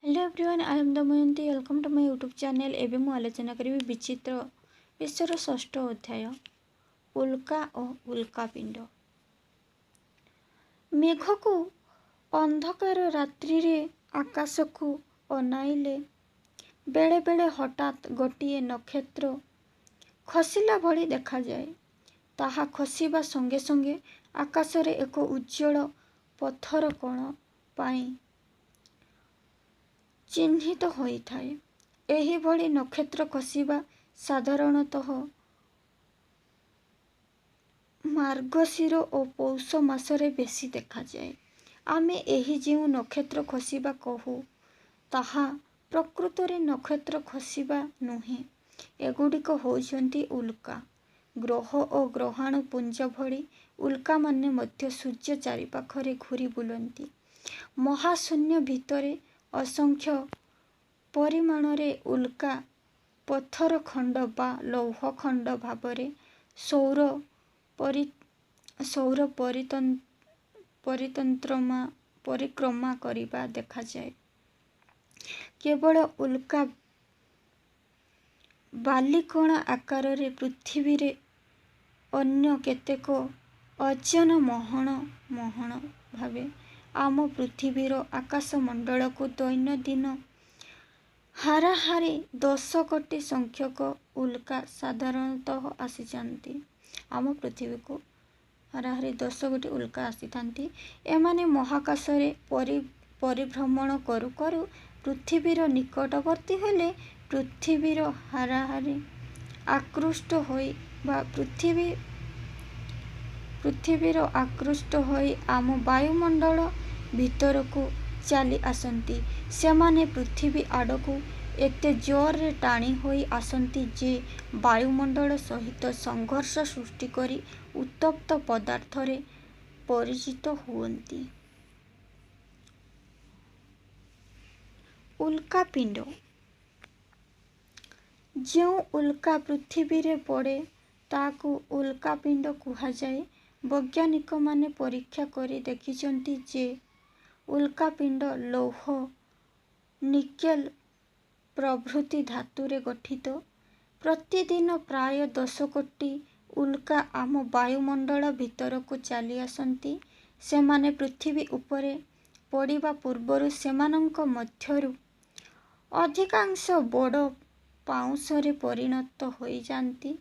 Hello everyone, I am Damayanti. Welcome to my YouTube channel. एवं मु आलोचना करी विचित्र विश्वर षष्ठ अध्याय उल्का और उल्कापिंड। मेघ को अंधकार रात्रि रे आकाश को अनाइले बेले बेले हठात गोटे नक्षत्र खसिला भली देखा जाए। ताहा खसिबा संगे संगे आकाश रे एक उज्जवल पथर कण पाई चिह्नित होइथाए। एही भली नक्षत्र खसिबा साधारणतः मार्गशीर और पौष मासरे बेसी देखा जाए। आमे एही जेउ नक्षत्र खसिबा कहू ताहा प्रकृତରେ नक्षत्र खसिबा नुहे। एगुड़िक होउछन्ति उल्का। ग्रह और ग्रहाणु पुंज भली उल्का माने मध्य सूर्य चारिपाखरे घूरी बुलंती। महाशून्य भितरे असंख्य परिमाणरे उल्का पत्थर खंड बा लौह खंड भावरे सौर परिक्रमा करिबा देखा जाए। केवल उल्का बालिकणा आकार रे पृथ्वी रे अन्य केतेक अजन महण भावे आम पृथ्वीर आकाशमंडल को दैनंदिन हाराहारी 10 कोटी संख्यक उल्का साधारणतः आसी जाती। आम पृथ्वी को हाराहारी 10 कोटी उल्का आसी थांती। एमाने महाकाश रे परिभ्रमण करू करू पृथ्वीर निकटवर्ती हेले पृथ्वीर हाराहारी आकृष्ट होई बा पृथ्वीर आकृष्ट होई आम वायुमंडल भितर को चली आसंती। सेमाने पृथ्वी आड़कू एते जोर रे टाणी होई आसंती जे वायुमंडल सहित संघर्ष सृष्टि करी उत्तप्त पदार्थ रे परिचित हुअंती। उल्कापिंड। जो उल्का पृथ्वी रे पड़े ताकू उल्कापिंड कुहा जाए। वैज्ञानिक माने परीक्षा करी देखिचंती जे उल्कापिंड लौह निकेल प्रभृति धातुरे गठित। प्रतिदिन प्राय 10 कोटी उल्का आम वायुमंडल भितर को चली आसंती। सेमाने पृथ्वी उपरे पड़िबा पूर्वरु सेमानंक मध्यरु अधिकांश बड़ पाउंसरे परिणत होई जांती।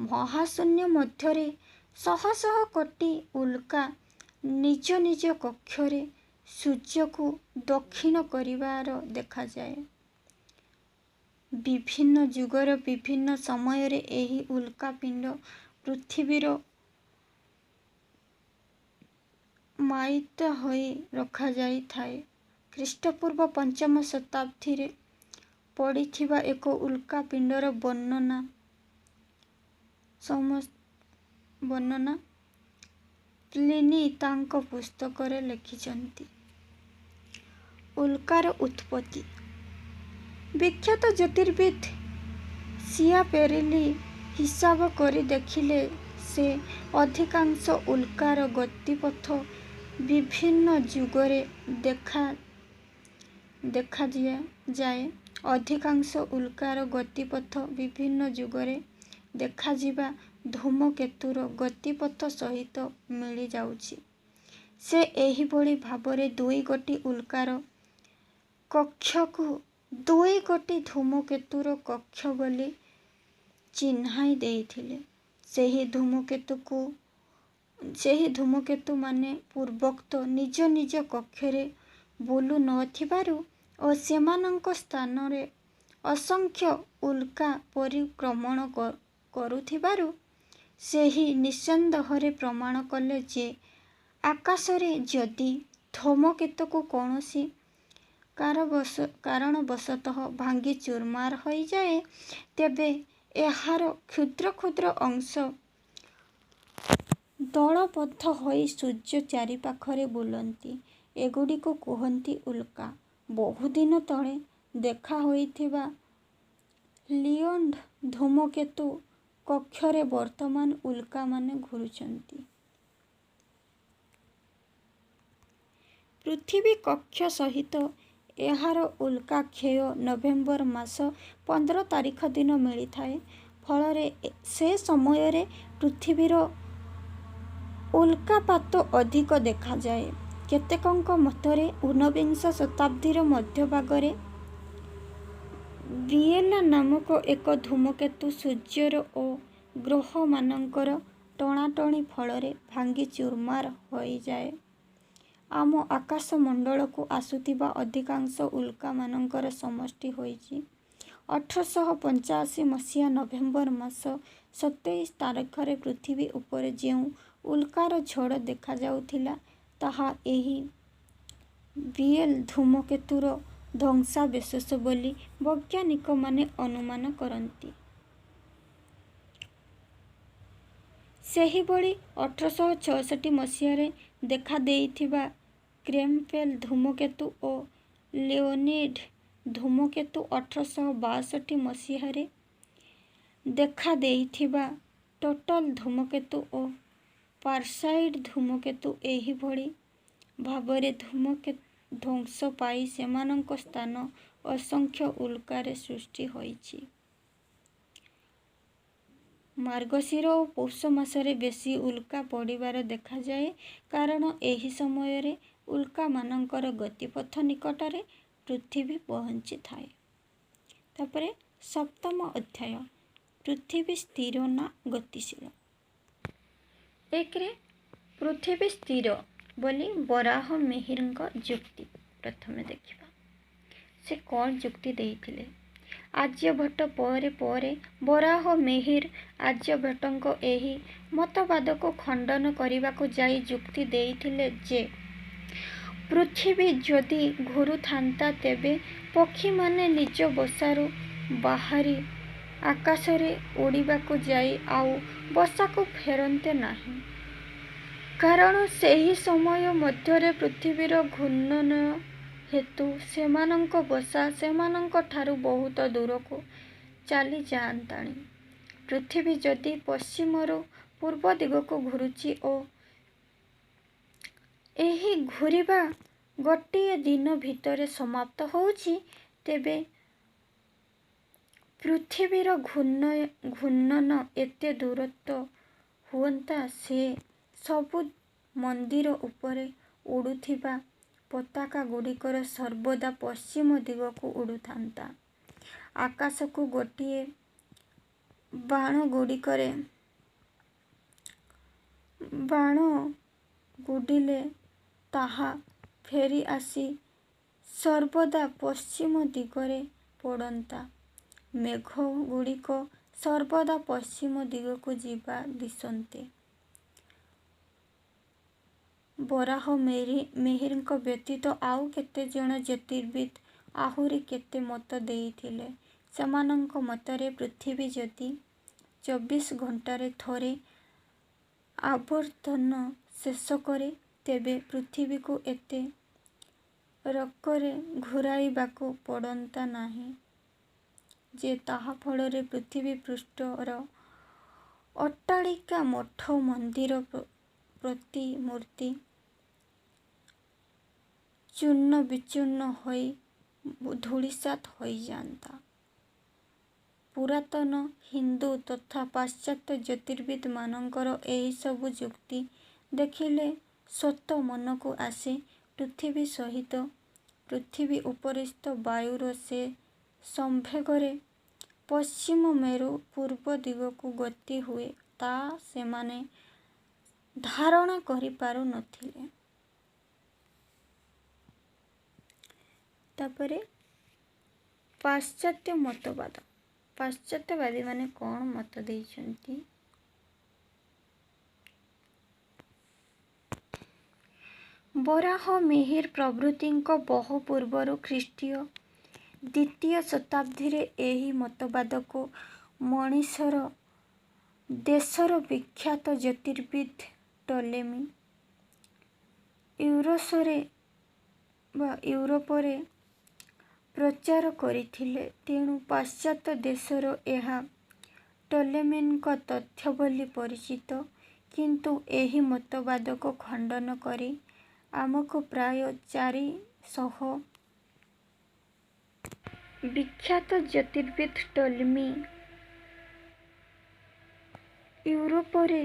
महाशून्य मध्यरे शह शह कोटी उल्का निज निज कक्षरे सूर्य को दक्षिण करिवार देखा जाए। विभिन्न जुगर विभिन्न समय रे एही उल्कापिंड पृथ्वीर माइत होई रखा जाई थाए। ख्रीष्टपूर्व 5म शताब्दी रे पड़िथिबा एक उल्कापिंडर वर्णना प्लिनी तांक पुस्तक रे लिखिचंती। उल्कार उत्पत्ति। विख्यात ज्योतिर्विद सियापेरेली हिसाब करी देखिले से अधिकांश उल्कार गतिपथ विभिन्न जुगरे देखा जाए। अधिकांश उल्कार गतिपथ विभिन्न जुगरे देखाजिबा धूमकेतुर गतिपथ सहित मिली जाउछि। से एही भली भावरे 2 गोटी उल्कार कक्षको 2 गोटी धूमकेतुर कक्ष बोली चिन्हाई देइथिले। सेही धूमकेतु माने पूर्वोक्त निज निज कक्षरे बुलु नथिबारु और सेमानंक स्थान रे असंख्य उल्का परिक्रमण करुथिबारु सेही निसंदेहरे प्रमाण कले जे आकाशरे जदि धूमकेतु को कौनसी कारणवशतः भांगी चूरमार हो जाए तेबे एहार क्षुद्र क्षुद्र अंश दलबद्ध होई सूर्य चारिपाखरे बुलंती। एगुड़िक कुहंती उल्का। बहुदिन तले देखा होइथिबा लियोन धूमकेतु कक्षरे वर्तमान उल्का माने घुरुचंती। पृथ्वी कक्ष सहित ଏହାର ଉଲ୍କା କ୍ଷୟ ନଭେମ୍ବର ମାସ 15 ତାରିଖ ଦିନ ମିଳିଥାଏ। ଫଳରେ ସେ ସମୟରେ ପୃଥିବୀର ଉଲ୍କାପାତ ଅଧିକ ଦେଖାଯାଏ। କେତେକଙ୍କ ମତରେ ଊନବିଂଶ ଶତାବ୍ଦୀର ମଧ୍ୟଭାଗରେ ବିଏଲା ନାମକ ଏକ ଧୂମକେତୁ ସୂର୍ଯ୍ୟର ଓ ଗ୍ରହମାନଙ୍କର ଟଣାଟଣି ଫଳରେ ଭାଙ୍ଗି ଚୁରମାର ହୋଇଯାଏ। ଆମ ଆକାଶମଣ୍ଡଳକୁ ଆସୁଥିବା ଅଧିକାଂଶ ଉଲ୍କାମାନଙ୍କର ସମଷ୍ଟି ହୋଇଛି। 1885 ମସିହା ନଭେମ୍ବର ମାସ 27 ତାରିଖରେ ପୃଥିବୀ ଉପରେ ଯେଉଁ ଉଲ୍କାର ଝଡ଼ ଦେଖାଯାଉଥିଲା, ତାହା ଏହି ବିଏଲ ଧୂମକେତୁର ଧ୍ୱଂସାବଶେଷ ବୋଲି ବୈଜ୍ଞାନିକମାନେ ଅନୁମାନ କରନ୍ତି। ସେହିଭଳି 1866 ମସିହାରେ ଦେଖାଦେଇଥିବା କେମ୍ପବେଲ ଧୂମକେତୁ ଓ ଲିଓନିଡ୍ ଧୂମକେତୁ, 1862 ମସିହାରେ ଦେଖାଦେଇଥିବା ଟୋଟଲ ଧୂମକେତୁ ଓ ପାର୍ସାଇଡ୍ ଧୂମକେତୁ ଏହିଭଳି ଭାବରେ ଧ୍ୱଂସ ପାଇ ସେମାନଙ୍କ ସ୍ଥାନ ଅସଂଖ୍ୟ ଉଲ୍କାରେ ସୃଷ୍ଟି ହୋଇଛି। ମାର୍ଗଶିର ଓ ପୌଷ ମାସରେ ବେଶୀ ଉଲ୍କା ପଡ଼ିବାର ଦେଖାଯାଏ, କାରଣ ଏହି ସମୟରେ ଉଲ୍କାମାନଙ୍କର ଗତିପଥ ନିକଟରେ ପୃଥିବୀ ପହଞ୍ଚିଥାଏ। ତାପରେ 7ମ ଅଧ୍ୟାୟ, ପୃଥିବୀ ସ୍ଥିର ନା ଗତିଶୀଳ। 1ରେ ପୃଥିବୀ ସ୍ଥିର ବୋଲି ବରାହମିହିରଙ୍କ ଯୁକ୍ତି ପ୍ରଥମେ ଦେଖିବା। ସେ କ'ଣ ଯୁକ୍ତି ଦେଇଥିଲେ? ଆର୍ଯ୍ୟଭଟ୍ଟ ପରେ ବରାହମିହିର ଆର୍ଯ୍ୟଭଟ୍ଟଙ୍କ ଏହି ମତବାଦକୁ ଖଣ୍ଡନ କରିବାକୁ ଯାଇ ଯୁକ୍ତି ଦେଇଥିଲେ ଯେ, ପୃଥିବୀ ଯଦି ଘୁରୁଥାନ୍ତା ତେବେ ପକ୍ଷୀମାନେ ନିଜ ବସାରୁ ବାହାରି ଆକାଶରେ ଉଡ଼ିବାକୁ ଯାଇ ଆଉ ବସାକୁ ଫେରନ୍ତେ ନାହିଁ, କାରଣ ସେହି ସମୟ ମଧ୍ୟରେ ପୃଥିବୀର ଘୂର୍ଣ୍ଣନ ହେତୁ ସେମାନଙ୍କ ବସା ସେମାନଙ୍କଠାରୁ ବହୁତ ଦୂରକୁ ଚାଲିଯାଆନ୍ତାଣି। ପୃଥିବୀ ଯଦି ପଶ୍ଚିମରୁ ପୂର୍ବ ଦିଗକୁ ଘୁରୁଛି ଓ ଏହି ଘୂରିବା ଗୋଟିଏ ଦିନ ଭିତରେ ସମାପ୍ତ ହେଉଛି, ତେବେ ପୃଥିବୀର ଘୂର୍ଣ୍ଣନ ଏତେ ଦୂରତ୍ୱ ହୁଅନ୍ତା ସେ ସବୁ ମନ୍ଦିର ଉପରେ ଉଡ଼ୁଥିବା ପତାକାଗୁଡ଼ିକର ସର୍ବଦା ପଶ୍ଚିମ ଦିଗକୁ ଉଡ଼ୁଥାନ୍ତା। ଆକାଶକୁ ଗୋଟିଏ ବାଣ ଗୁଡ଼ିଲେ ତାହା ଫେରି ଆସି ସର୍ବଦା ପଶ୍ଚିମ ଦିଗରେ ପଡ଼ନ୍ତା। ମେଘଗୁଡ଼ିକ ସର୍ବଦା ପଶ୍ଚିମ ଦିଗକୁ ଯିବା ଦିଶନ୍ତେ। ବରାହମିହିରଙ୍କ ବ୍ୟତୀତ ଆଉ କେତେଜଣ ଜ୍ୟୋତିର୍ବିଦ୍ ଆହୁରି କେତେ ମତ ଦେଇଥିଲେ। ସେମାନଙ୍କ ମତରେ ପୃଥିବୀ ଯଦି 24 ଘଣ୍ଟାରେ ଥରେ ଆବର୍ତ୍ତନ ଶେଷ କରେ, ତେବେ ପୃଥିବୀକୁ ଏତେ ରକରେ ଘୂରାଇବାକୁ ପଡ଼ନ୍ତା ନାହିଁ ଯେ ତାହା ଫଳରେ ପୃଥିବୀ ପୃଷ୍ଠର ଅଟ୍ଟାଳିକା, ମଠ, ମନ୍ଦିର, ପ୍ରତିମୂର୍ତ୍ତି ଚୂର୍ଣ୍ଣ ବିଚୂର୍ଣ୍ଣ ହୋଇ ଧୂଳିସାତ୍ ହୋଇଯାନ୍ତା। ପୁରାତନ ହିନ୍ଦୁ ତଥା ପାଶ୍ଚାତ୍ୟ ଜ୍ୟୋତିର୍ବିଦମାନଙ୍କର ଏହିସବୁ ଯୁକ୍ତି ଦେଖିଲେ ସ୍ୱତଃ ମନକୁ ଆସେ, ପୃଥିବୀ ସହିତ ପୃଥିବୀ ଉପରିସ୍ଥ ବାୟୁର ଯେ ସମ୍ବେଗରେ ପଶ୍ଚିମ ମେରୁ ପୂର୍ବ ଦିଗକୁ ଗତି ହୁଏ, ତା' ସେମାନେ ଧାରଣା କରିପାରୁ ନଥିଲେ। ତାପରେ ପାଶ୍ଚାତ୍ୟ ମତବାଦ। ପାଶ୍ଚାତ୍ୟବାଦୀମାନେ କ'ଣ ମତ ଦେଇଛନ୍ତି? ବରାହମିହିର ପ୍ରଭୃତିଙ୍କ ବହୁ ପୂର୍ବରୁ ଖ୍ରୀଷ୍ଟୀୟ 2ୟ ଶତାବ୍ଦୀରେ ଏହି ମତବାଦକୁ ମଣିଷର ଦେଶର ବିଖ୍ୟାତ ଜ୍ୟୋତିର୍ବିଦ୍ ଟଲେମୀ ୟୁରୋପରେ ପ୍ରଚାର କରିଥିଲେ। ତେଣୁ ପାଶ୍ଚାତ୍ୟ ଦେଶରେ ଏହା ଟଲେମୀଙ୍କ ତଥ୍ୟ ବୋଲି ପରିଚିତ। କିନ୍ତୁ ଏହି ମତବାଦକୁ ଖଣ୍ଡନ କରି ଆମକୁ ପ୍ରାୟ 400 ବିଖ୍ୟାତ ଜ୍ୟୋତିର୍ବିଦ ଟଲେମୀ ୟୁରୋପରେ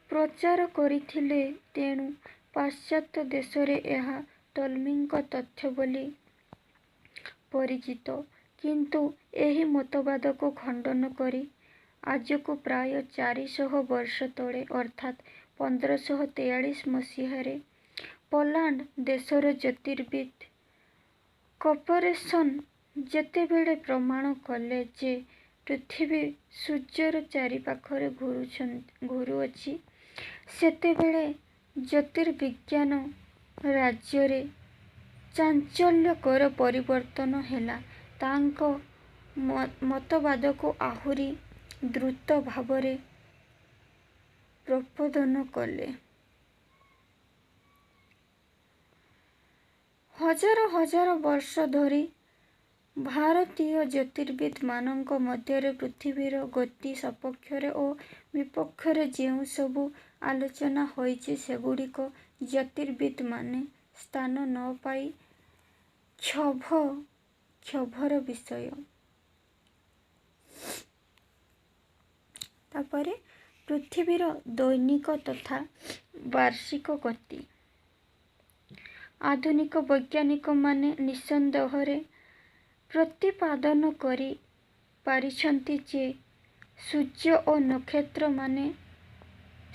ପ୍ରଚାର କରିଥିଲେ, ତେଣୁ ପାଶ୍ଚାତ୍ୟ ଦେଶରେ ଏହା ଟଲେମୀଙ୍କ ତଥ୍ୟ ବୋଲି ପରିଚିତ। କିନ୍ତୁ ଏହି ମତବାଦକୁ ଖଣ୍ଡନ କରି ଆଜକୁ ପ୍ରାୟ 400 ବର୍ଷ ତଳେ ଅର୍ଥାତ୍ 1543 ମସିହାରେ ପୋଲାଣ୍ଡ ଦେଶର ଜ୍ୟୋତିର୍ବିଦ କପରେସନ୍ ଯେତେବେଳେ ପ୍ରମାଣ କଲେ ଯେ ପୃଥିବୀ ସୂର୍ଯ୍ୟର ଚାରିପାଖରେ ଘୁରୁଅଛି, ସେତେବେଳେ ଜ୍ୟୋତିର୍ବିଜ୍ଞାନ ରାଜ୍ୟରେ ଚାଞ୍ଚଲ୍ୟକର ପରିବର୍ତ୍ତନ ହେଲା। ତାଙ୍କ ମତବାଦକୁ ଆହୁରି ଦ୍ରୁତ ଭାବରେ ପ୍ରପୋଦନ କଲେ। ହଜାର ହଜାର ବର୍ଷ ଧରି ଭାରତୀୟ ଜ୍ୟୋତିର୍ବିଦମାନଙ୍କ ମଧ୍ୟରେ ପୃଥିବୀର ଗତି ସପକ୍ଷରେ ଓ ବିପକ୍ଷରେ ଯେଉଁ ସବୁ ଆଲୋଚନା ହୋଇଛି, ସେଗୁଡ଼ିକ ଜ୍ୟୋତିର୍ବିଦମାନେ ସ୍ଥାନ ନ ପାଇ କ୍ଷୋଭର ବିଷୟ। ତାପରେ ପୃଥିବୀର ଦୈନିକ ତଥା ବାର୍ଷିକ ଗତି। ଆଧୁନିକ ବୈଜ୍ଞାନିକମାନେ ନିଃସନ୍ଦେହରେ ପ୍ରତିପାଦନ କରି ପାରିଛନ୍ତି ଯେ ସୂର୍ଯ୍ୟ ଓ ନକ୍ଷତ୍ରମାନେ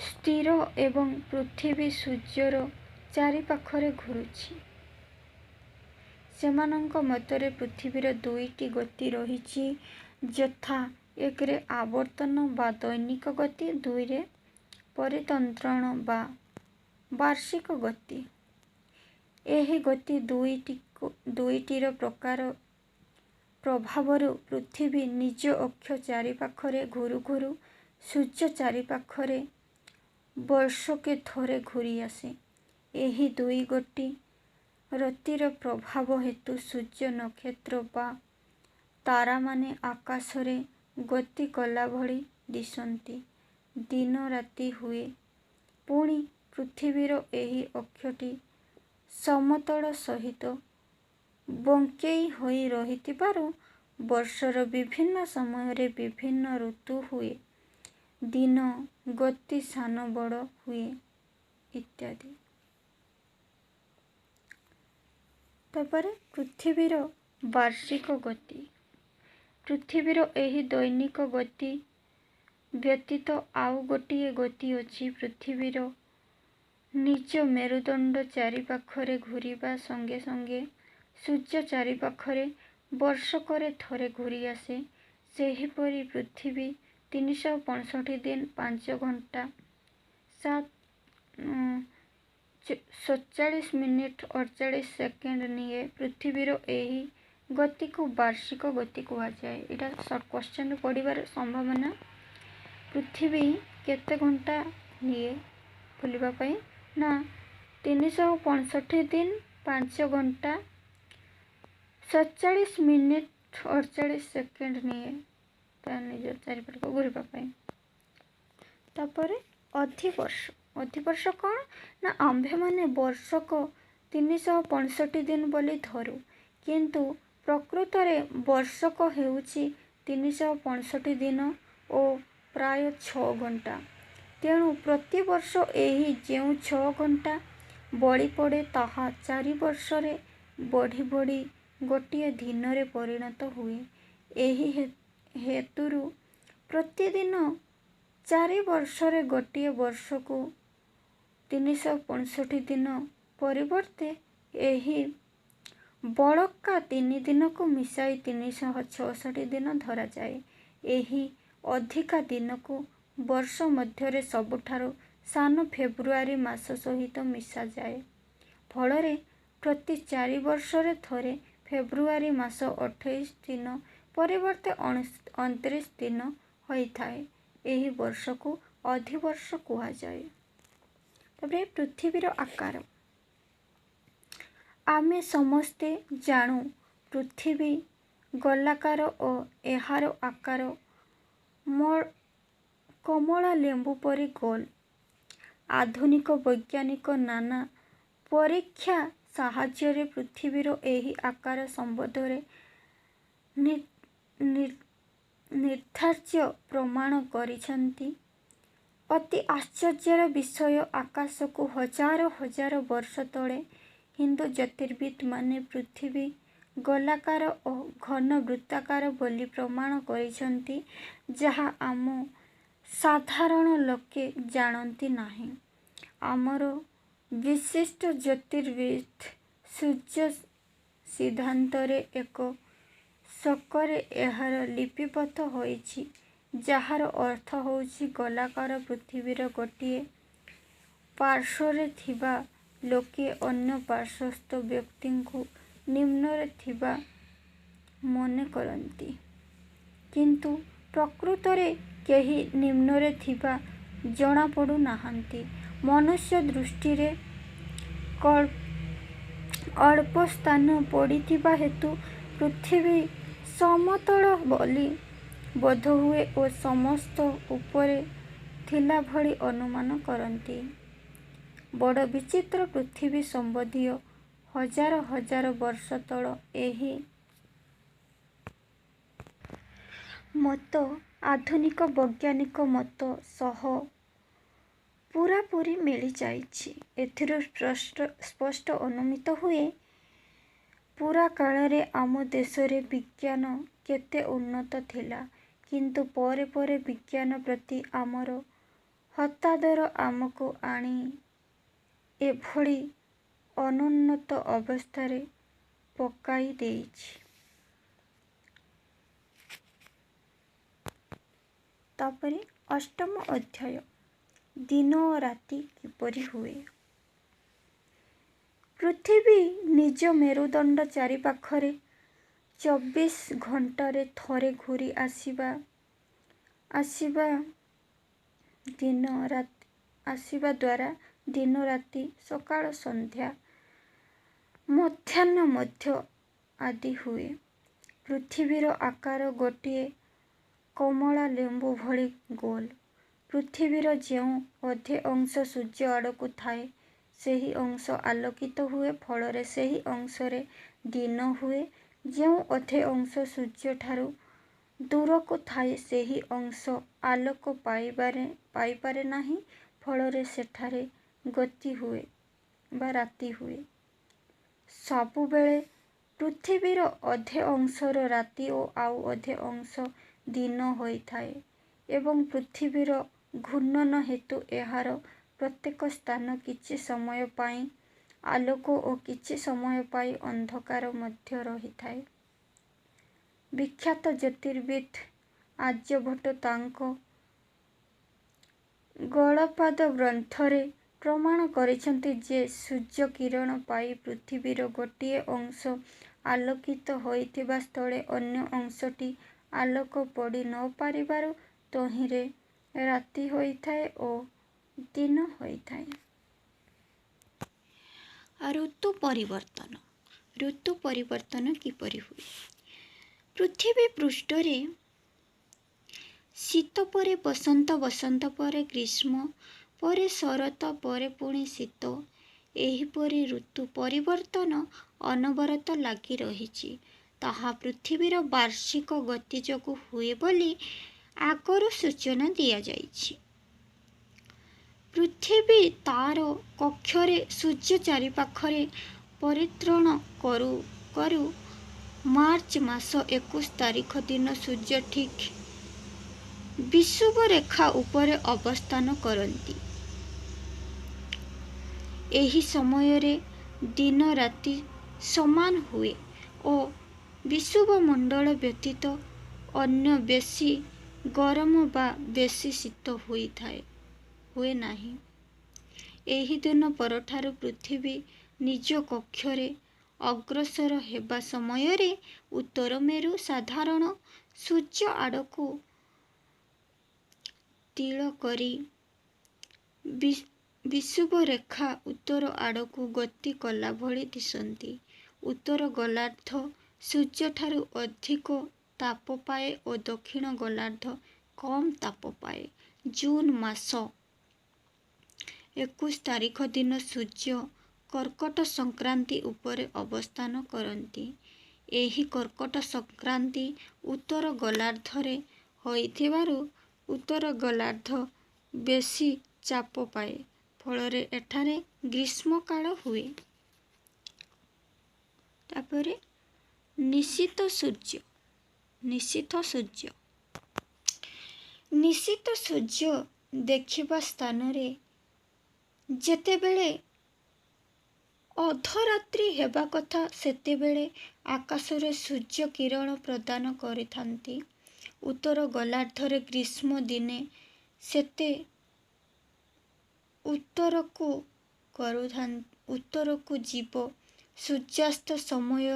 ସ୍ଥିର ଏବଂ ପୃଥିବୀ ସୂର୍ଯ୍ୟର ଚାରିପାଖରେ ଘୁରୁଛି। ସେମାନଙ୍କ ମତରେ ପୃଥିବୀର ଦୁଇଟି ଗତି ରହିଛି, ଯଥା 1ରେ ଆବର୍ତ୍ତନ ବା ଦୈନିକ ଗତି, 2ରେ ପରିତନ୍ତ୍ରଣ ବା ବାର୍ଷିକ ଗତି। ଏହି ଗତି ଦୁଇଟିର ପ୍ରଭାବରୁ ପୃଥିବୀ ନିଜ ଅକ୍ଷ ଚାରିପାଖରେ ଘୁରୁ ଘୁରୁ ସୂର୍ଯ୍ୟ ଚାରିପାଖରେ ବର୍ଷକେ ଥରେ ଘୂରିଆସେ। ଏହି ଦୁଇ ଗତିର ପ୍ରଭାବ ହେତୁ ସୂର୍ଯ୍ୟ, ନକ୍ଷତ୍ର ବା ତାରାମାନେ ଆକାଶରେ ଗତି କଲାଭଳି ଦିଶନ୍ତି। ଦିନ ରାତି ହୁଏ। ପୁଣି ପୃଥିବୀର ଏହି ଅକ୍ଷଟି ସମତଳ ସହିତ ବଙ୍କେଇ ହୋଇ ରହିଥିବାରୁ ବର୍ଷର ବିଭିନ୍ନ ସମୟରେ ବିଭିନ୍ନ ଋତୁ ହୁଏ, ଦିନ ଗତି ସାନ ବଡ଼ ହୁଏ ଇତ୍ୟାଦି। ତାପରେ ପୃଥିବୀର ବାର୍ଷିକ ଗତି। ପୃଥିବୀର ଏହି ଦୈନିକ ଗତି ବ୍ୟତୀତ ଆଉ ଗୋଟିଏ ଗତି ଅଛି। ପୃଥିବୀର ନିଜ ମେରୁଦଣ୍ଡ ଚାରିପାଖରେ ଘୂରିବା ସଙ୍ଗେ ସଙ୍ଗେ ସୂର୍ଯ୍ୟ ଚାରିପାଖରେ ବର୍ଷକରେ ଥରେ ଘୂରିଆସେ। ସେହିପରି ପୃଥିବୀ 365 ଦିନ 5 ଘଣ୍ଟା 47 ମିନିଟ୍ 48 ସେକେଣ୍ଡ ନିଏ। ପୃଥିବୀର ଏହି ଗତିକୁ ବାର୍ଷିକ ଗତି କୁହାଯାଏ। ଏଇଟା ସର୍ଟ କ୍ୱେଶ୍ଚନରେ ପଡ଼ିବାର ସମ୍ଭାବନା। ପୃଥିବୀ କେତେ ଘଣ୍ଟା ନିଏ ବୁଲିବା ପାଇଁ? ନା 365 ଦିନ 5 ଘଣ୍ଟା 47 ମିନିଟ୍ 48 ସେକେଣ୍ଡ ନିଏ ତା ନିଜ ଚାରିପଟକୁ ଘୂରିବା ପାଇଁ। ତାପରେ ଅଧିବର୍ଷ। ଅଧିବର୍ଷ କ'ଣ? ନା ଆମ୍ଭେମାନେ ବର୍ଷକ 365 ଦିନ ବୋଲି ଧରୁ, କିନ୍ତୁ ପ୍ରକୃତରେ ବର୍ଷକ ହେଉଛି 365 ଦିନ ଓ ପ୍ରାୟ 6 ଘଣ୍ଟା। ତେଣୁ ପ୍ରତିବର୍ଷ ଏହି ଯେଉଁ 6 ଘଣ୍ଟା ବଳିପଡ଼େ, ତାହା 4 ବର୍ଷରେ ବଢ଼ି ବଢ଼ି ଗୋଟିଏ ଦିନରେ ପରିଣତ ହୁଏ। ଏହି ହେତୁରୁ ପ୍ରତିଦିନ 4 ବର୍ଷରେ ଗୋଟିଏ ବର୍ଷକୁ 365 ଦିନ ପରିବର୍ତ୍ତେ ଏହି ବଳକା 3 ଦିନକୁ ମିଶାଇ 366 ଦିନ ଧରାଯାଏ। ଏହି ଅଧିକା ଦିନକୁ ବର୍ଷ ମଧ୍ୟରେ ସବୁଠାରୁ ସାନ ଫେବୃଆରୀ ମାସ ସହିତ ମିଶାଯାଏ। ଫଳରେ ପ୍ରତି 4 ବର୍ଷରେ ଥରେ ଫେବୃଆରୀ ମାସ 28 ଦିନ ପରିବର୍ତ୍ତେ 29 ଦିନ ହୋଇଥାଏ। ଏହି ବର୍ଷକୁ ଅଧିବର୍ଷ କୁହାଯାଏ। ତାପରେ ପୃଥିବୀର ଆକାର। ଆମେ ସମସ୍ତେ ଜାଣୁ ପୃଥିବୀ ଗୋଲାକାର ଓ ଏହାର ଆକାର କମଳା ଲେମ୍ବୁ ପରି ଗୋଲ। ଆଧୁନିକ ବୈଜ୍ଞାନିକ ନାନା ପରୀକ୍ଷା ସାହାଯ୍ୟରେ ପୃଥିବୀର ଏହି ଆକାର ସମ୍ବନ୍ଧରେ ନିର୍ଦ୍ଧାର୍ଯ୍ୟ ପ୍ରମାଣ କରିଛନ୍ତି। ଅତି ଆଶ୍ଚର୍ଯ୍ୟର ବିଷୟ, ଆକାଶକୁ ହଜାର ହଜାର ବର୍ଷ ତଳେ ହିନ୍ଦୁ ଜ୍ୟୋତିର୍ବିଦମାନେ ପୃଥିବୀ ଗୋଲାକାର ଓ ଘନ ବୃତ୍ତାକାର ବୋଲି ପ୍ରମାଣ କରିଛନ୍ତି, ଯାହା ଆମ ସାଧାରଣ ଲୋକେ ଜାଣନ୍ତି ନାହିଁ। ଆମର ବିଶିଷ୍ଟ ଜ୍ୟୋତିର୍ବିଦ୍ ସୂର୍ଯ୍ୟ ସିଦ୍ଧାନ୍ତରେ ଏକ ଶକରେ ଏହାର ଲିପିବଦ୍ଧ ହୋଇଛି, ଯାହାର ଅର୍ଥ ହେଉଛି ଗୋଲାକାର ପୃଥିବୀର ଗୋଟିଏ ପାର୍ଶ୍ୱରେ ଥିବା ଲୋକେ ଅନ୍ୟ ପାର୍ଶ୍ୱସ୍ଥ ବ୍ୟକ୍ତିଙ୍କୁ ନିମ୍ନରେ ଥିବା ମନେ କରନ୍ତି, କିନ୍ତୁ ପ୍ରକୃତରେ କେହି ନିମ୍ନରେ ଥିବା ଜଣାପଡ଼ୁନାହାନ୍ତି। ମନୁଷ୍ୟ ଦୃଷ୍ଟିରେ ଅଳ୍ପ ସ୍ଥାନ ପଡ଼ିଥିବା ହେତୁ ପୃଥିବୀ ସମତଳ ବୋଲି ବୋଧହୁଏ ଓ ସମସ୍ତ ଉପରେ ଥିଲା ଭଳି ଅନୁମାନ କରନ୍ତି। ବଡ଼ ବିଚିତ୍ର ପୃଥିବୀ ସମ୍ବନ୍ଧୀୟ ହଜାର ହଜାର ବର୍ଷ ତଳ ଏହି ମତ ଆଧୁନିକ ବୈଜ୍ଞାନିକ ମତ ସହ ପୂରାପୂରି ମିଳିଯାଇଛି। ଏଥିରୁ ସ୍ପଷ୍ଟ ଅନୁମିତ ହୁଏ, ପୁରାକାଳରେ ଆମ ଦେଶରେ ବିଜ୍ଞାନ କେତେ ଉନ୍ନତ ଥିଲା, କିନ୍ତୁ ପରେ ପରେ ବିଜ୍ଞାନ ପ୍ରତି ଆମର ହତାଦର ଆମକୁ ଆଣି ଏଭଳି ଅନୁନ୍ନତ ଅବସ୍ଥାରେ ପକାଇ ଦେଇଛି। ତାପରେ ଅଷ୍ଟମ ଅଧ୍ୟାୟ, ଦିନ ଓ ରାତି କିପରି ହୁଏ। ପୃଥିବୀ ନିଜ ମେରୁଦଣ୍ଡ ଚାରିପାଖରେ 24 ଘଣ୍ଟାରେ ଥରେ ଘୂରି ଆସିବା ଦ୍ୱାରା ଦିନ ରାତି, ସକାଳ ସନ୍ଧ୍ୟା, ମଧ୍ୟାହ୍ନ ମଧ୍ୟ ଆଦି ହୁଏ। ପୃଥିବୀର ଆକାର ଗୋଟିଏ କମଳା ଲେମ୍ବୁ ଭଳି ଗୋଲ। ପୃଥିବୀର ଯେଉଁ ଅଧେ ଅଂଶ ସୂର୍ଯ୍ୟ ଆଡ଼କୁ ଥାଏ, ସେହି ଅଂଶ ଆଲୋକିତ ହୁଏ, ଫଳରେ ସେହି ଅଂଶରେ ଦିନ ହୁଏ। ଯେଉଁ ଅଧେ ଅଂଶ ସୂର୍ଯ୍ୟଠାରୁ ଦୂରକୁ ଥାଏ, ସେହି ଅଂଶ ଆଲୋକ ପାଇପାରେ ନାହିଁ, ଫଳରେ ସେଠାରେ ଗତି ହୁଏ ବା ରାତି ହୁଏ। ସବୁବେଳେ ପୃଥିବୀର ଅଧେ ଅଂଶର ରାତି ଓ ଆଉ ଅଧେ ଅଂଶ ଦିନ ହୋଇଥାଏ ଏବଂ ପୃଥିବୀର ଘୂର୍ଣ୍ଣନ ହେତୁ ଏହାର ପ୍ରତ୍ୟେକ ସ୍ଥାନ କିଛି ସମୟ ପାଇଁ ଆଲୋକ ଓ କିଛି ସମୟ ପାଇଁ ଅନ୍ଧକାର ମଧ୍ୟ ରହିଥାଏ। ବିଖ୍ୟାତ ଜ୍ୟୋତିର୍ବିଦ୍ ଆର୍ଯ୍ୟଭଟ୍ଟ ତାଙ୍କ ଗଳପାଦ ଗ୍ରନ୍ଥରେ ପ୍ରମାଣ କରିଛନ୍ତି ଯେ, ସୂର୍ଯ୍ୟ କିରଣ ପାଇ ପୃଥିବୀର ଗୋଟିଏ ଅଂଶ ଆଲୋକିତ ହୋଇଥିବା ସ୍ଥଳେ ଅନ୍ୟ ଅଂଶଟି ଆଲୋକ ପଡ଼ି ନ ପାରିବାରୁ ତହିଁରେ ରାତି ହୋଇଥାଏ ଓ ଦିନ ହୋଇଥାଏ। ଋତୁ ପରିବର୍ତ୍ତନ। ଋତୁ ପରିବର୍ତ୍ତନ କିପରି ହୁଏ? ପୃଥିବୀ ପୃଷ୍ଠରେ ଶୀତ ପରେ ବସନ୍ତ, ବସନ୍ତ ପରେ ଗ୍ରୀଷ୍ମ, ପରେ ଶରତ, ପରେ ପୁଣି ଶୀତ, ଏହିପରି ଋତୁ ପରିବର୍ତ୍ତନ ଅନବରତ ଲାଗି ରହିଛି। ତାହା ପୃଥିବୀର ବାର୍ଷିକ ଗତି ଯୋଗୁଁ ହୁଏ ବୋଲି ଆଗରୁ ସୂଚନା ଦିଆଯାଇଛି। ପୃଥିବୀ ତା'ର କକ୍ଷରେ ସୂର୍ଯ୍ୟ ଚାରିପାଖରେ ପରିଭ୍ରମଣ କରୁ କରୁ ମାର୍ଚ୍ଚ ମାସ 21 ତାରିଖ ଦିନ ସୂର୍ଯ୍ୟ ଠିକ୍ ବିଷୁବରେଖା ଉପରେ ଅବସ୍ଥାନ କରନ୍ତି। ଏହି ସମୟରେ ଦିନ ରାତି ସମାନ ହୁଏ ଓ ବିଷୁବମଣ୍ଡଳ ବ୍ୟତୀତ ଅନ୍ୟ ବେଶୀ ଗରମ ବା ବେଶୀ ଶୀତ ହୁଏ ନାହିଁ। ଏହି ଦିନ ପରଠାରୁ ପୃଥିବୀ ନିଜ କକ୍ଷରେ ଅଗ୍ରସର ହେବା ସମୟରେ ଉତ୍ତର ମେରୁ ସାଧାରଣ ସୂର୍ଯ୍ୟ ଆଡ଼କୁ ତିଳ କରି ବିଷୁବରେଖା ଉତ୍ତର ଆଡ଼କୁ ଗତି କଲା ଭଳି ଦିଶନ୍ତି। ଉତ୍ତର ଗୋଲାର୍ଦ୍ଧ ସୂର୍ଯ୍ୟଠାରୁ ଅଧିକ ତାପ ପାଏ ଓ ଦକ୍ଷିଣ ଗୋଲାର୍ଦ୍ଧ କମ୍ ତାପ ପାଏ। ଜୁନ୍ ମାସ 21 ତାରିଖ ଦିନ ସୂର୍ଯ୍ୟ କର୍କଟ ସଂକ୍ରାନ୍ତି ଉପରେ ଅବସ୍ଥାନ କରନ୍ତି। ଏହି କର୍କଟ ସଂକ୍ରାନ୍ତି ଉତ୍ତର ଗୋଲାର୍ଦ୍ଧରେ ହୋଇଥିବାରୁ ଉତ୍ତର ଗୋଲାର୍ଦ୍ଧ ବେଶୀ ଚାପ ପାଏ। ଫଳରେ ଏଠାରେ ଗ୍ରୀଷ୍ମକାଳ ହୁଏ। ତାପରେ ନିଶୀଥ ସୂର୍ଯ୍ୟ। ନିଶୀଥ ସୂର୍ଯ୍ୟ ନିଶୀଥ ସୂର୍ଯ୍ୟ ଦେଖିବା ସ୍ଥାନରେ ଯେତେବେଳେ ଅର୍ଦ୍ଧରାତ୍ରି ହେବା କଥା ସେତେବେଳେ ଆକାଶରେ ସୂର୍ଯ୍ୟ କିରଣ ପ୍ରଦାନ କରିଥାନ୍ତି। ଉତ୍ତର ଗୋଲାର୍ଦ୍ଧରେ ଗ୍ରୀଷ୍ମ ଦିନେ ସେତେ ଉତ୍ତରକୁ ଯିବ, ସୂର୍ଯ୍ୟାସ୍ତ ସମୟ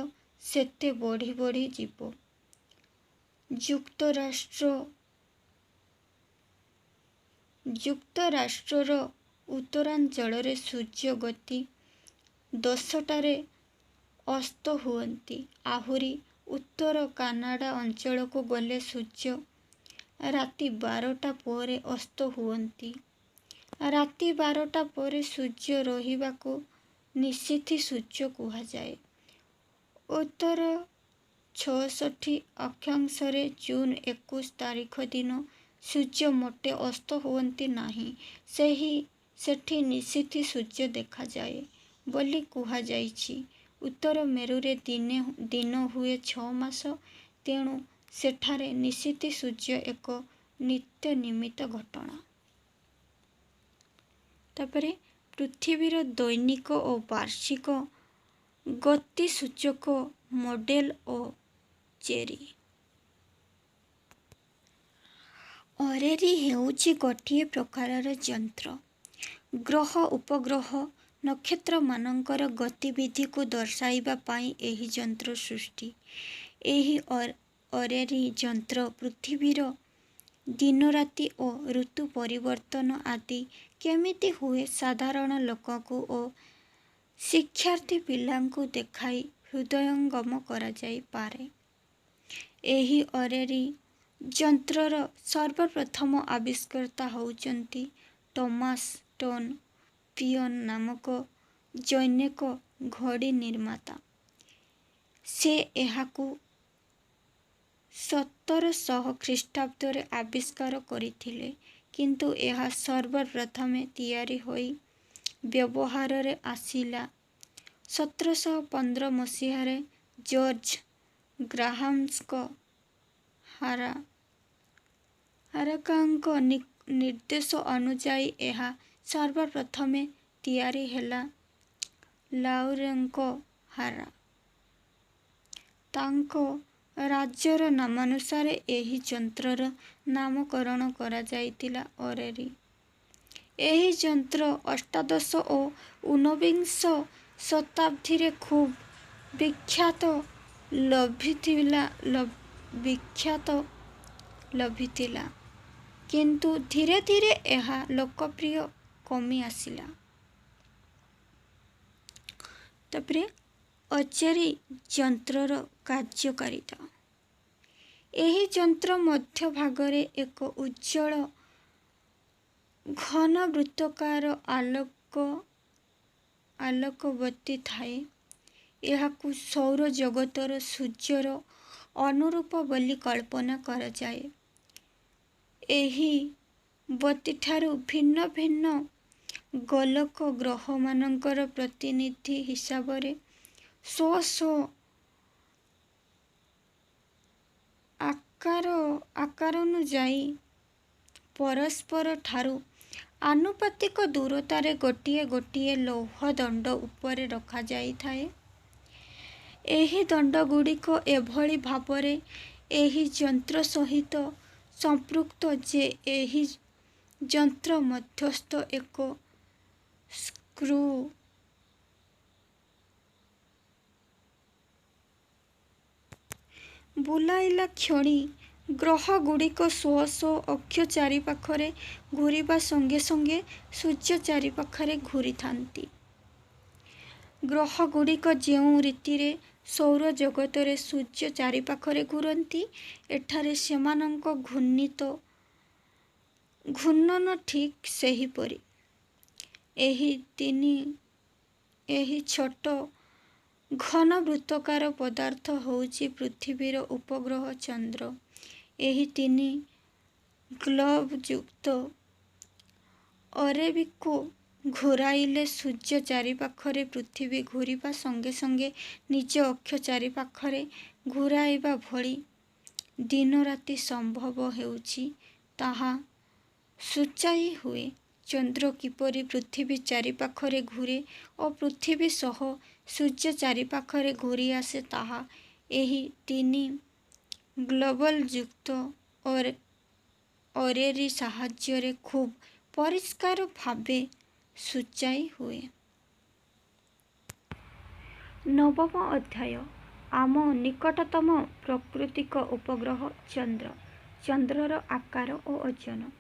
ସେତେ ବଢ଼ି ବଢ଼ି ଯିବ। ଯୁକ୍ତରାଷ୍ଟ୍ରର ଉତ୍ତରାଞ୍ଚଳରେ ସୂର୍ଯ୍ୟ ଗତି 10ଟାରେ ଅସ୍ତ ହୁଅନ୍ତି। ଆହୁରି ଉତ୍ତର କାନାଡା ଅଞ୍ଚଳକୁ ଗଲେ ସୂର୍ଯ୍ୟ ରାତି 12ଟା ପରେ ଅସ୍ତ ହୁଅନ୍ତି। ରାତି 12ଟା ପରେ ସୂର୍ଯ୍ୟ ରହିବାକୁ ନିଶୀଥ ସୂର୍ଯ୍ୟ କୁହାଯାଏ। ଉତ୍ତର 66 ଅକ୍ଷାଂଶରେ ଜୁନ 21 ତାରିଖ ଦିନ ସୂର୍ଯ୍ୟ ମୋଟେ ଅସ୍ତ ହୁଅନ୍ତି ନାହିଁ। ସେଠି ନିଶୀଥ ସୂର୍ଯ୍ୟ ଦେଖାଯାଏ ବୋଲି କୁହାଯାଇଛି। ଉତ୍ତର ମେରୁରେ ଦିନ ହୁଏ 6 ମାସ। ତେଣୁ ସେଠାରେ ନିଶୀଥ ସୂର୍ଯ୍ୟ ଏକ ନିତ୍ୟ ନିମିତ୍ତ ଘଟଣା। ତାପରେ ପୃଥିବୀର ଦୈନିକ ଓ ବାର୍ଷିକ ଗତି ସୂଚକ ମଡେଲ ଓ ଚେରି। ଅରେରୀ ହେଉଛି ଗୋଟିଏ ପ୍ରକାରର ଯନ୍ତ୍ର। ଗ୍ରହ, ଉପଗ୍ରହ, ନକ୍ଷତ୍ରମାନଙ୍କର ଗତିବିଧିକୁ ଦର୍ଶାଇବା ପାଇଁ ଏହି ଯନ୍ତ୍ର ସୃଷ୍ଟି। ଏହି ଅରେରୀ ଯନ୍ତ୍ର ପୃଥିବୀର ଦିନରାତି ଓ ଋତୁ ପରିବର୍ତ୍ତନ ଆଦି କେମିତି ହୁଏ ସାଧାରଣ ଲୋକଙ୍କୁ ଓ ଶିକ୍ଷାର୍ଥୀ ପିଲାଙ୍କୁ ଦେଖାଇ ହୃଦୟଙ୍ଗମ କରାଯାଇପାରେ। ଏହି ଅରେରୀ ଯନ୍ତ୍ରର ସର୍ବପ୍ରଥମ ଆବିଷ୍କର୍ତ୍ତା ହେଉଛନ୍ତି ଟମାସ ଟନ୍ ପିଅନ ନାମକ ଜନୈକ ଘଡ଼ି ନିର୍ମାତା। ସେ ଏହାକୁ 1700 ଖ୍ରୀଷ୍ଟାବ୍ଦରେ ଆବିଷ୍କାର କରିଥିଲେ, କିନ୍ତୁ ଏହା ସର୍ବପ୍ରଥମେ ତିଆରି ହୋଇ ବ୍ୟବହାରରେ ଆସିଲା 1715 ମସିହାରେ ଜର୍ଜ ଗ୍ରାହାମ୍ଙ୍କ ହାରାକାଙ୍କ ନିର୍ଦ୍ଦେଶ ଅନୁଯାୟୀ। ଏହା ସର୍ବପ୍ରଥମେ ତିଆରି ହେଲା ଲାଉରେଙ୍କ ହାରା। ତାଙ୍କ ରାଜ୍ୟର ନାମାନୁସାରେ ଏହି ଯନ୍ତ୍ରର ନାମକରଣ କରାଯାଇଥିଲା ଅରେରୀ। ଏହି ଯନ୍ତ୍ର ଅଷ୍ଟାଦଶ ଓ ଊନବିଂଶ ଶତାବ୍ଦୀରେ ଖୁବ୍ ବିଖ୍ୟାତ ଲଭିଥିଲା, କିନ୍ତୁ ଧୀରେ ଧୀରେ ଏହା ଲୋକପ୍ରିୟ କମି ଆସିଲା। ତାପରେ ଅଚେରୀ ଯନ୍ତ୍ରର କାର୍ଯ୍ୟକାରିତା। ଏହି ଯନ୍ତ୍ର ମଧ୍ୟଭାଗରେ ଏକ ଉଜ୍ଜ୍ୱଳ ଘନବୃତ୍ତାକାର ଆଲୋକବତୀ ଥାଏ। ଏହାକୁ ସୌରଜଗତର ସୂର୍ଯ୍ୟର ଅନୁରୂପ ବୋଲି କଳ୍ପନା କରାଯାଏ। ଏହି ବତୀଠାରୁ ଭିନ୍ନ ଭିନ୍ନ ଗୋଲକ ଗ୍ରହମାନଙ୍କର ପ୍ରତିନିଧି ହିସାବରେ ସ୍ୱ ସ୍ୱ ଆକାରାନୁଯାୟୀ ପରସ୍ପରଠାରୁ ଆନୁପାତିକ ଦୂରତାରେ ଗୋଟିଏ ଗୋଟିଏ ଲୌହ ଦଣ୍ଡ ଉପରେ ରଖାଯାଇଥାଏ। ଏହି ଦଣ୍ଡଗୁଡ଼ିକ ଏଭଳି ଭାବରେ ଏହି ଯନ୍ତ୍ର ସହିତ ସମ୍ପୃକ୍ତ ଯେ ଏହି ଯନ୍ତ୍ର ମଧ୍ୟସ୍ଥ ଏକ ସ୍କ୍ରୁ ବୁଲାଇଲା କ୍ଷଣି ଗ୍ରହଗୁଡ଼ିକ ସ୍ୱ ସ୍ୱ ଅକ୍ଷ ଚାରିପାଖରେ ଘୂରିବା ସଙ୍ଗେ ସଙ୍ଗେ ସୂର୍ଯ୍ୟ ଚାରିପାଖରେ ଘୂରିଥାନ୍ତି। ଗ୍ରହଗୁଡ଼ିକ ଯେଉଁ ରୀତିରେ ସୌରଜଗତରେ ସୂର୍ଯ୍ୟ ଚାରିପାଖରେ ଘୂରନ୍ତି, ଏଠାରେ ସେମାନଙ୍କ ଘୂର୍ଣ୍ଣନ ଠିକ୍ ସେହିପରି। ଏହି ଛୋଟ ଘନ ବୃତ୍ତାକାର ପଦାର୍ଥ ହେଉଛି ପୃଥିବୀର ଉପଗ୍ରହ ଚନ୍ଦ୍ର। ଏହି 3 ଗ୍ଲୋବ୍ ଯୁକ୍ତ ଅରେବିକୁ ଘୂରାଇଲେ ସୂର୍ଯ୍ୟ ଚାରିପାଖରେ ପୃଥିବୀ ଘୂରିବା ସଙ୍ଗେ ସଙ୍ଗେ ନିଜ ଅକ୍ଷ ଚାରିପାଖରେ ଘୂରାଇବା ଭଳି ଦିନରାତି ସମ୍ଭବ ହେଉଛି ତାହା ସୂଚାଇ ହୁଏ। ଚନ୍ଦ୍ର କିପରି ପୃଥିବୀ ଚାରିପାଖରେ ଘୂରେ ଓ ପୃଥିବୀ ସହ ସୂର୍ଯ୍ୟ ଚାରିପାଖରେ ଘୂରି ଆସେ ତାହା ଏହି 3 ଗ୍ଲୋବ୍ ଯୁକ୍ତ ଅରେରୀ ସାହାଯ୍ୟରେ ଖୁବ୍ ପରିଷ୍କାର ଭାବେ ସୂଚାଇ ହୁଏ। 9ମ ଅଧ୍ୟାୟ ଆମ ନିକଟତମ ପ୍ରାକୃତିକ ଉପଗ୍ରହ ଚନ୍ଦ୍ର। ଚନ୍ଦ୍ରର ଆକାର ଓ ଓଜନ।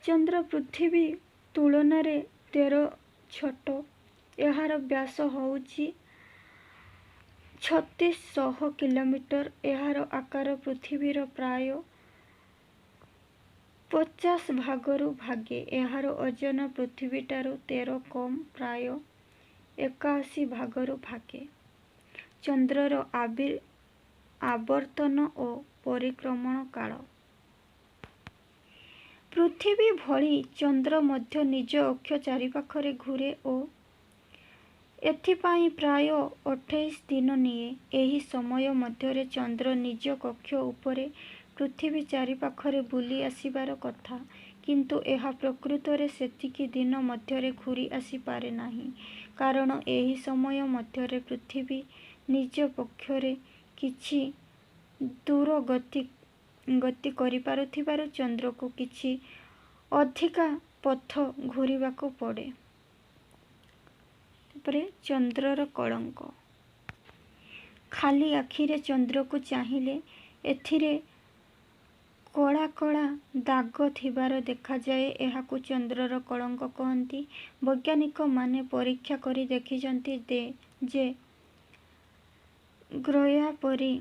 ଚନ୍ଦ୍ର ପୃଥିବୀ ତୁଳନାରେ 13 ଛୋଟ। ଏହାର ବ୍ୟାସ ହେଉଛି 3600 କିଲୋମିଟର। ଏହାର ଆକାର ପୃଥିବୀର ପ୍ରାୟ 50 ଭାଗରୁ ଭାଗେ। ଏହାର ଓଜନ ପୃଥିବୀଠାରୁ 13 କମ୍, ପ୍ରାୟ 81 ଭାଗରୁ ଭାଗେ। ଚନ୍ଦ୍ରର ଆବର୍ତ୍ତନ ଓ ପରିକ୍ରମଣ କାଳ। ପୃଥିବୀ ଭଳି ଚନ୍ଦ୍ର ମଧ୍ୟ ନିଜ ଅକ୍ଷ ଚାରିପାଖରେ ଘୂରେ ଓ ଏଥିପାଇଁ ପ୍ରାୟ 28 ଦିନ ନିଏ। ଏହି ସମୟ ମଧ୍ୟରେ ଚନ୍ଦ୍ର ନିଜ କକ୍ଷ ଉପରେ ପୃଥିବୀ ଚାରିପାଖରେ ବୁଲି ଆସିବାର କଥା, କିନ୍ତୁ ଏହା ପ୍ରକୃତରେ ସେତିକି ଦିନ ମଧ୍ୟରେ ଘୂରି ଆସିପାରେ ନାହିଁ, କାରଣ ଏହି ସମୟ ମଧ୍ୟରେ ପୃଥିବୀ ନିଜ କକ୍ଷରେ କିଛି ଦୂର ଗତି କରିପାରୁଥିବାରୁ ଚନ୍ଦ୍ରକୁ କିଛି ଅଧିକା ପଥ ଘୂରିବାକୁ ପଡ଼େ। ଚନ୍ଦ୍ରର କଳଙ୍କ। ଖାଲି ଆଖିରେ ଚନ୍ଦ୍ରକୁ ଚାହିଁଲେ ଏଥିରେ କଳା କଳା ଦାଗ ଥିବାର ଦେଖାଯାଏ। ଏହାକୁ ଚନ୍ଦ୍ରର କଳଙ୍କ କହନ୍ତି। ବୈଜ୍ଞାନିକମାନେ ପରୀକ୍ଷା କରି ଦେଖିଛନ୍ତି ଯେ ଗ୍ରୟା ପରି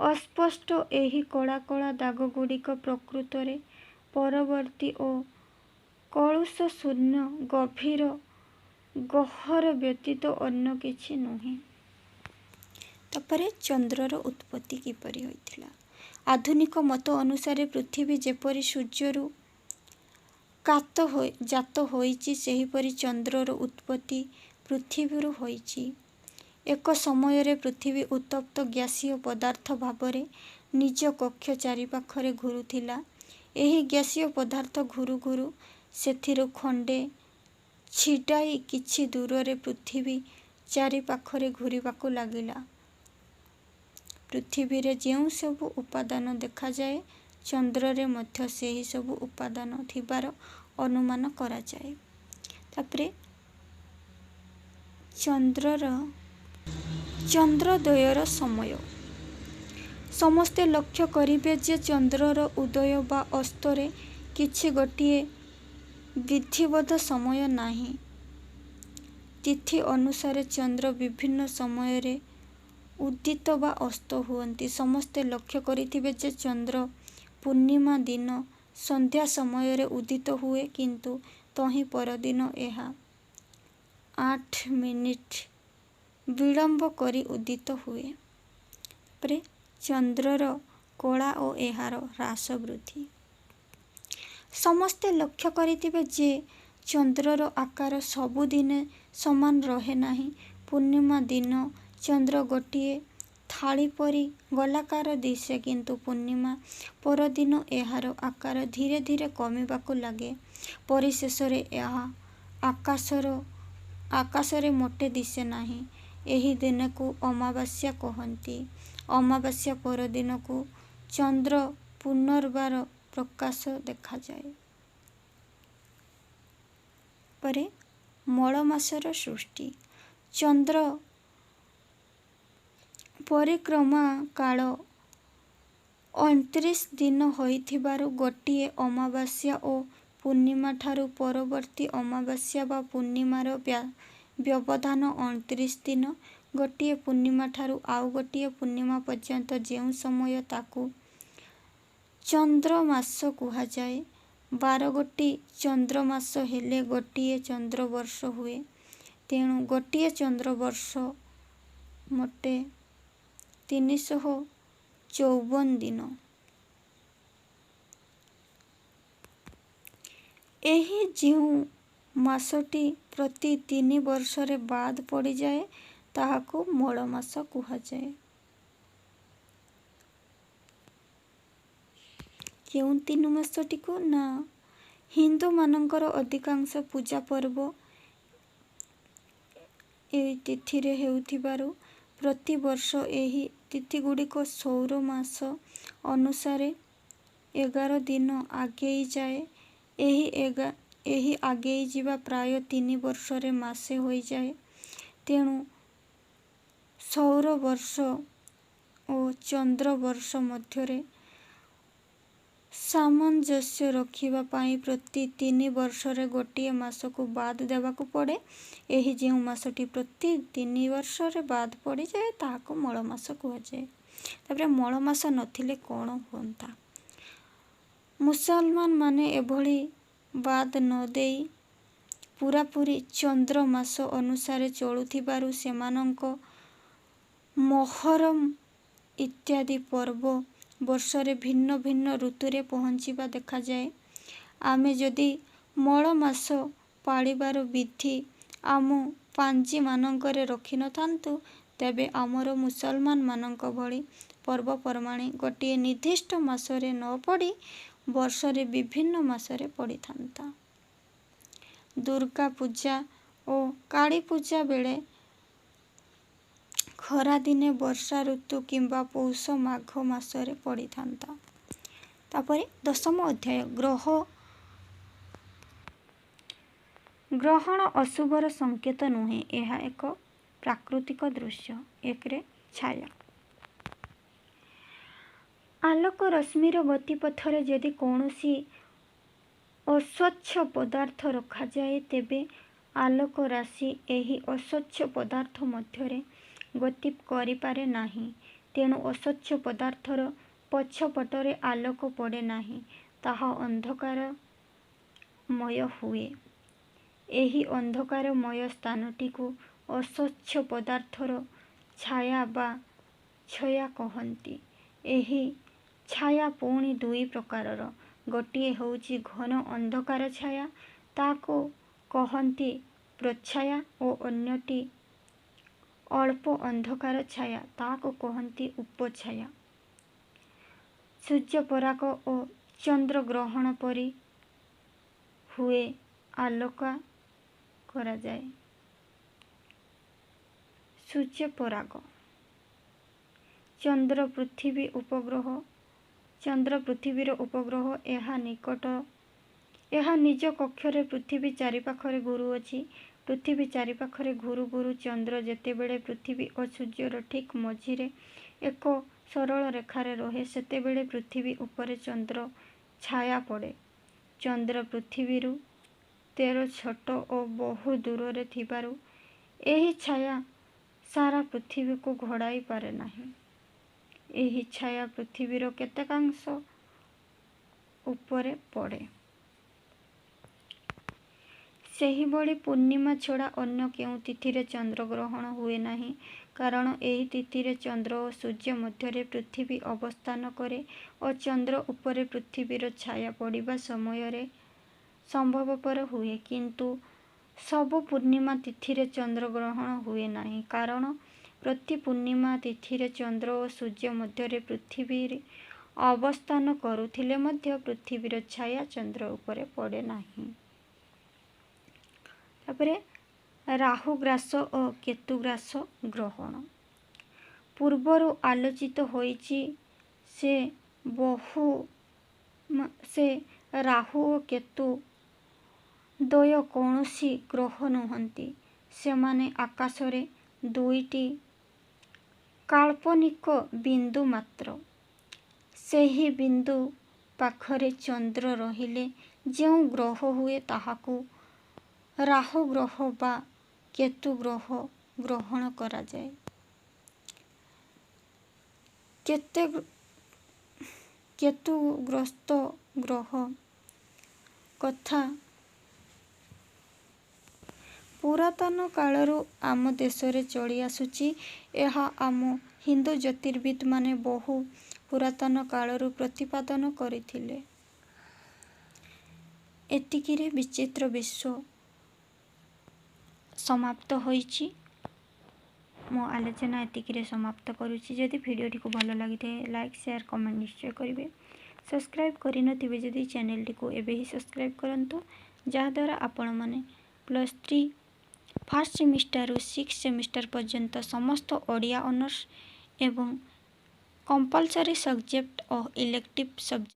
ଅସ୍ପଷ୍ଟ ଏହି କଳା କଳା ଦାଗଗୁଡ଼ିକ ପ୍ରକୃତରେ ପରବର୍ତ୍ତୀ ଓ କଳୁଷ ଶୂନ୍ୟ ଗଭୀର ଗହ୍ୱର ବ୍ୟତୀତ ଅନ୍ୟ କିଛି ନୁହେଁ। ଚନ୍ଦ୍ରର ଉତ୍ପତ୍ତି କିପରି ହୋଇଥିଲା? ଆଧୁନିକ ମତ ଅନୁସାରେ ପୃଥିବୀ ଯେପରି ସୂର୍ଯ୍ୟରୁ ଜାତ ହୋଇଛି, ସେହିପରି ଚନ୍ଦ୍ରର ଉତ୍ପତ୍ତି ପୃଥିବୀରୁ ହୋଇଛି। ଏକ ସମୟରେ ପୃଥିବୀ ଉତ୍ତପ୍ତ ଗ୍ୟାସୀୟ ପଦାର୍ଥ ଭାବରେ ନିଜ କକ୍ଷ ଚାରିପାଖରେ ଘୂରୁଥିଲା। ଏହି ଗ୍ୟାସୀୟ ପଦାର୍ଥ ଘୂରୁ ଘୂରୁ ସେଥିରୁ ଖଣ୍ଡେ ଛିଣ୍ଡାଇ କିଛି ଦୂରରେ ପୃଥିବୀ ଚାରିପାଖରେ ଘୂରିବାକୁ ଲାଗିଲା। ପୃଥିବୀରେ ଯେଉଁ ସବୁ ଉପାଦାନ ଦେଖାଯାଏ, ଚନ୍ଦ୍ରରେ ମଧ୍ୟ ସେହି ସବୁ ଉପାଦାନ ଥିବାର ଅନୁମାନ କରାଯାଏ। ଚନ୍ଦ୍ରୋଦୟର ସମୟ। ସମସ୍ତେ ଲକ୍ଷ୍ୟ କରିବେ ଯେ ଚନ୍ଦ୍ରର ଉଦୟ ବା ଅସ୍ତରେ କିଛି ଗୋଟିଏ ବିଧିବଦ୍ଧ ସମୟ ନାହିଁ। ତିଥି ଅନୁସାରେ ଚନ୍ଦ୍ର ବିଭିନ୍ନ ସମୟରେ ଉଦିତ ବା ଅସ୍ତ ହୁଅନ୍ତି। ସମସ୍ତେ ଲକ୍ଷ୍ୟ କରିଥିବେ ଯେ ଚନ୍ଦ୍ର ପୂର୍ଣ୍ଣିମା ଦିନ ସନ୍ଧ୍ୟା ସମୟରେ ଉଦିତ ହୁଏ, କିନ୍ତୁ ତହିଁ ପରଦିନ ଏହା 8 ମିନିଟ୍ ବିଳମ୍ବ କରି ଉଦିତ ହୁଏ। ଚନ୍ଦ୍ରର କଳା ଓ ଏହାର ହ୍ରାସ ବୃଦ୍ଧି। ସମସ୍ତେ ଲକ୍ଷ୍ୟ କରିଥିବେ ଯେ ଚନ୍ଦ୍ରର ଆକାର ସବୁଦିନେ ସମାନ ରହେ ନାହିଁ। ପୂର୍ଣ୍ଣିମା ଦିନ ଚନ୍ଦ୍ର ଗୋଟିଏ ଥାଳି ପରି ଗୋଲାକାର ଦିଶେ, କିନ୍ତୁ ପୂର୍ଣ୍ଣିମା ପରଦିନ ଏହାର ଆକାର ଧୀରେ ଧୀରେ କମିବାକୁ ଲାଗେ। ପରିଶେଷରେ ଏହା ଆକାଶରେ ମୋଟେ ଦିଶେ ନାହିଁ। ଏହି ଦିନକୁ ଅମାବାସ୍ୟା କହନ୍ତି। ଅମାବାସ୍ୟା ପରଦିନକୁ ଚନ୍ଦ୍ର ପୁନର୍ବାର ପ୍ରକାଶ ଦେଖାଯାଏ। ମଳ ମାସର ସୃଷ୍ଟି। ଚନ୍ଦ୍ର ପରିକ୍ରମା କାଳ 29 ଦିନ ହୋଇଥିବାରୁ ଗୋଟିଏ ଅମାବାସ୍ୟା ଓ ପୂର୍ଣ୍ଣିମାଠାରୁ ପରବର୍ତ୍ତୀ ଅମାବାସ୍ୟା ବା ପୂର୍ଣ୍ଣିମାର ବ୍ୟବଧାନ 29 ଦିନ। ଗୋଟିଏ ପୂର୍ଣ୍ଣିମାଠାରୁ ଆଉ ଗୋଟିଏ ପୂର୍ଣ୍ଣିମା ପର୍ଯ୍ୟନ୍ତ ଯେଉଁ ସମୟ, ତାକୁ ଚନ୍ଦ୍ରମାସ କୁହାଯାଏ। 12ଗୋଟି ଚନ୍ଦ୍ରମାସ ହେଲେ ଗୋଟିଏ ଚନ୍ଦ୍ରବର୍ଷ ହୁଏ। ତେଣୁ ଗୋଟିଏ ଚନ୍ଦ୍ରବର୍ଷ ମୋଟେ 354 ଦିନ। ଏହି ଯେଉଁ ମାସଟି ପ୍ରତି 3 ବର୍ଷରେ ବାଦ ପଡ଼ିଯାଏ ତାହାକୁ ମଳ ମାସ କୁହାଯାଏ। କେଉଁ 3 ମାସଟିକୁ? ନା, ହିନ୍ଦୁମାନଙ୍କର ଅଧିକାଂଶ ପୂଜା ପର୍ବ ଏହି ତିଥିରେ ହେଉଥିବାରୁ ପ୍ରତିବର୍ଷ ଏହି ତିଥିଗୁଡ଼ିକ ସୌର ମାସ ଅନୁସାରେ 11 ଦିନ ଆଗେଇ ଯାଏ। ଏହି ଆଗେଇ ଯିବା ପ୍ରାୟ 3 ବର୍ଷରେ ମାସେ ହୋଇଯାଏ। ତେଣୁ ସୌରବର୍ଷ ଓ ଚନ୍ଦ୍ରବର୍ଷ ମଧ୍ୟରେ ସାମଞ୍ଜସ୍ୟ ରଖିବା ପାଇଁ ପ୍ରତି 3 ବର୍ଷରେ ଗୋଟିଏ ମାସକୁ ବାଦ ଦେବାକୁ ପଡ଼େ। ଏହି ଯେଉଁ ମାସଟି ପ୍ରତି 3 ବର୍ଷରେ ବାଦ ପଡ଼ିଯାଏ ତାହାକୁ ମଳ ମାସ କୁହାଯାଏ। ତାପରେ ମଳ ମାସ ନଥିଲେ କ'ଣ ହୁଅନ୍ତା? ମୁସଲମାନ ମାନେ ଏଭଳି ବାଦ ନ ଦେଇ ପୁରାପୁରି ଚନ୍ଦ୍ର ମାସ ଅନୁସାରେ ଚଳୁଥିବାରୁ ସେମାନଙ୍କ ମହରମ ଇତ୍ୟାଦି ପର୍ବ ବର୍ଷରେ ଭିନ୍ନ ଭିନ୍ନ ଋତୁରେ ପହଞ୍ଚିବା ଦେଖାଯାଏ। ଆମେ ଯଦି ମଳ ମାସ ପାଳିବାର ବିଧି ଆମ ପାଞ୍ଜିମାନଙ୍କରେ ରଖିନଥାନ୍ତୁ ତେବେ ଆମର ମୁସଲମାନମାନଙ୍କ ଭଳି ପର୍ବପର୍ବାଣି ଗୋଟିଏ ନିର୍ଦ୍ଦିଷ୍ଟ ମାସରେ ନ ପଡ଼ି ବର୍ଷରେ ବିଭିନ୍ନ ମାସରେ ପଡ଼ିଥାନ୍ତା। ଦୁର୍ଗା ପୂଜା ଓ କାଳୀ ପୂଜା ବେଳେ ଖରାଦିନେ ବର୍ଷା ଋତୁ କିମ୍ବା ପୌଷ ମାଘ ମାସରେ ପଡ଼ିଥାନ୍ତା। ତାପରେ 10ମ ଅଧ୍ୟାୟ ଗ୍ରହଣ ଅଶୁଭର ସଂକେତ ନୁହେଁ, ଏହା ଏକ ପ୍ରାକୃତିକ ଦୃଶ୍ୟ। 1ରେ ଛାୟା। ଆଲୋକ ରଶ୍ମିର ଗତିପଥରେ ଯଦି କୌଣସି ଅସ୍ୱଚ୍ଛ ପଦାର୍ଥ ରଖାଯାଏ ତେବେ ଆଲୋକ ରାଶି ଏହି ଅସ୍ୱଚ୍ଛ ପଦାର୍ଥ ମଧ୍ୟରେ ଗତି କରିପାରେ ନାହିଁ। ତେଣୁ ଅସ୍ୱଚ୍ଛ ପଦାର୍ଥର ପଛପଟରେ ଆଲୋକ ପଡ଼େ ନାହିଁ, ତାହା ଅନ୍ଧକାରମୟ ହୁଏ। ଏହି ଅନ୍ଧକାରମୟ ସ୍ଥାନଟିକୁ ଅସ୍ୱଚ୍ଛ ପଦାର୍ଥର ଛାୟା ବା ଛୟା କହନ୍ତି। ଏହି ଛାୟା ପୁଣି 2 ପ୍ରକାରର। ଗୋଟିଏ ହେଉଛି ଘନ ଅନ୍ଧକାର ଛାୟା, ତାକୁ କହନ୍ତି ପ୍ରଚ୍ଛାୟା ଓ ଅନ୍ୟଟି ଅଳ୍ପ ଅନ୍ଧକାର ଛାୟା, ତାହାକୁ କହନ୍ତି ଉପଛାୟା। ସୂର୍ଯ୍ୟପରାଗ ଓ ଚନ୍ଦ୍ରଗ୍ରହଣ ପରି ହୁଏ ଆଲୋକା କରାଯାଏ। ସୂର୍ଯ୍ୟପରାଗ। ଚନ୍ଦ୍ର ପୃଥିବୀର ଉପଗ୍ରହ। ଏହା ନିଜ କକ୍ଷରେ ପୃଥିବୀ ଚାରିପାଖରେ ଘୁରୁଅଛି। ପୃଥିବୀ ଚାରିପାଖରେ ଘୁରୁ ଘୁରୁ ଚନ୍ଦ୍ର ଯେତେବେଳେ ପୃଥିବୀ ଓ ସୂର୍ଯ୍ୟର ଠିକ୍ ମଝିରେ ଏକ ସରଳ ରେଖାରେ ରହେ ସେତେବେଳେ ପୃଥିବୀ ଉପରେ ଚନ୍ଦ୍ର ଛାୟା ପଡ଼େ। ଚନ୍ଦ୍ର ପୃଥିବୀରୁ 13 ଛୋଟ ଓ ବହୁ ଦୂରରେ ଥିବାରୁ ଏହି ଛାୟା ସାରା ପୃଥିବୀକୁ ଘୋଡ଼ାଇ ପାରେ ନାହିଁ। ଏହି ଛାୟା ପୃଥିବୀର କେତେକାଂଶ ଉପରେ ପଡ଼େ। ସେହିଭଳି ପୂର୍ଣ୍ଣିମା ଛଡ଼ା ଅନ୍ୟ କେଉଁ ତିଥିରେ ଚନ୍ଦ୍ରଗ୍ରହଣ ହୁଏ ନାହିଁ, କାରଣ ଏହି ତିଥିରେ ଚନ୍ଦ୍ର ଓ ସୂର୍ଯ୍ୟ ମଧ୍ୟରେ ପୃଥିବୀ ଅବସ୍ଥାନ କରେ ଓ ଚନ୍ଦ୍ର ଉପରେ ପୃଥିବୀର ଛାୟା ପଡ଼ିବା ସମୟରେ ସମ୍ଭବପର ହୁଏ। କିନ୍ତୁ ସବୁ ପୂର୍ଣ୍ଣିମା ତିଥିରେ ଚନ୍ଦ୍ରଗ୍ରହଣ ହୁଏ ନାହିଁ, କାରଣ ପ୍ରତି ପୂର୍ଣ୍ଣିମା ତିଥିରେ ଚନ୍ଦ୍ର ଓ ସୂର୍ଯ୍ୟ ମଧ୍ୟରେ ପୃଥିବୀ ଅବସ୍ଥାନ କରୁଥିଲେ ମଧ୍ୟ ପୃଥିବୀର ଛାୟା ଚନ୍ଦ୍ର ଉପରେ ପଡ଼େ ନାହିଁ। ତାପରେ ରାହୁଗ୍ରାସ ଓ କେତୁଗ୍ରାସ ଗ୍ରହଣ। ପୂର୍ବରୁ ଆଲୋଚିତ ହୋଇଛି ସେ ରାହୁ ଓ କେତୁ ଦ୍ୱୟ କୌଣସି ଗ୍ରହ ନୁହନ୍ତି। ସେମାନେ ଆକାଶରେ 2ଟି କାଳ୍ପନିକ ବିନ୍ଦୁ ମାତ୍ର। ସେହି ବିନ୍ଦୁ ପାଖରେ ଚନ୍ଦ୍ର ରହିଲେ ଯେଉଁ ଗ୍ରହ ହୁଏ ତାହାକୁ ରାହୁ ଗ୍ରହ ବା କେତୁ ଗ୍ରହ ଗ୍ରହଣ କରାଯାଏ। କେତୁଗ୍ରସ୍ତ ଗ୍ରହ କଥା ପୁରାତନ କାଳରୁ ଆମ ଦେଶରେ ଚଳି ଆସୁଛି। ଏହା ଆମ ହିନ୍ଦୁ ଜ୍ୟୋତିର୍ବିଦମାନେ ବହୁ ପୁରାତନ କାଳରୁ ପ୍ରତିପାଦନ କରିଥିଲେ। ଏତିକିରେ ବିଚିତ୍ର ବିଶ୍ୱ ସମାପ୍ତ ହୋଇଛି। ମୋ ଆଲୋଚନା ଏତିକିରେ ସମାପ୍ତ କରୁଛି। ଯଦି ଭିଡ଼ିଓଟିକୁ ଭଲ ଲାଗିଥାଏ ଲାଇକ୍ ସେୟାର କମେଣ୍ଟ ନିଶ୍ଚୟ କରିବେ। ସବସ୍କ୍ରାଇବ୍ କରିନଥିବେ ଯଦି ଚ୍ୟାନେଲଟିକୁ ଏବେ ହିଁ ସବସ୍କ୍ରାଇବ୍ କରନ୍ତୁ, ଯାହାଦ୍ୱାରା ଆପଣମାନେ +3 ଫାର୍ଷ୍ଟ ସେମିଷ୍ଟାରରୁ 6th ସେମିଷ୍ଟାର ପର୍ଯ୍ୟନ୍ତ ସମସ୍ତ ଓଡ଼ିଆ ଅନର୍ସ ଏବଂ କମ୍ପଲସରି ସବଜେକ୍ଟ ଓ ଇଲେକ୍ଟିଭ୍ ସବଜେକ୍ଟ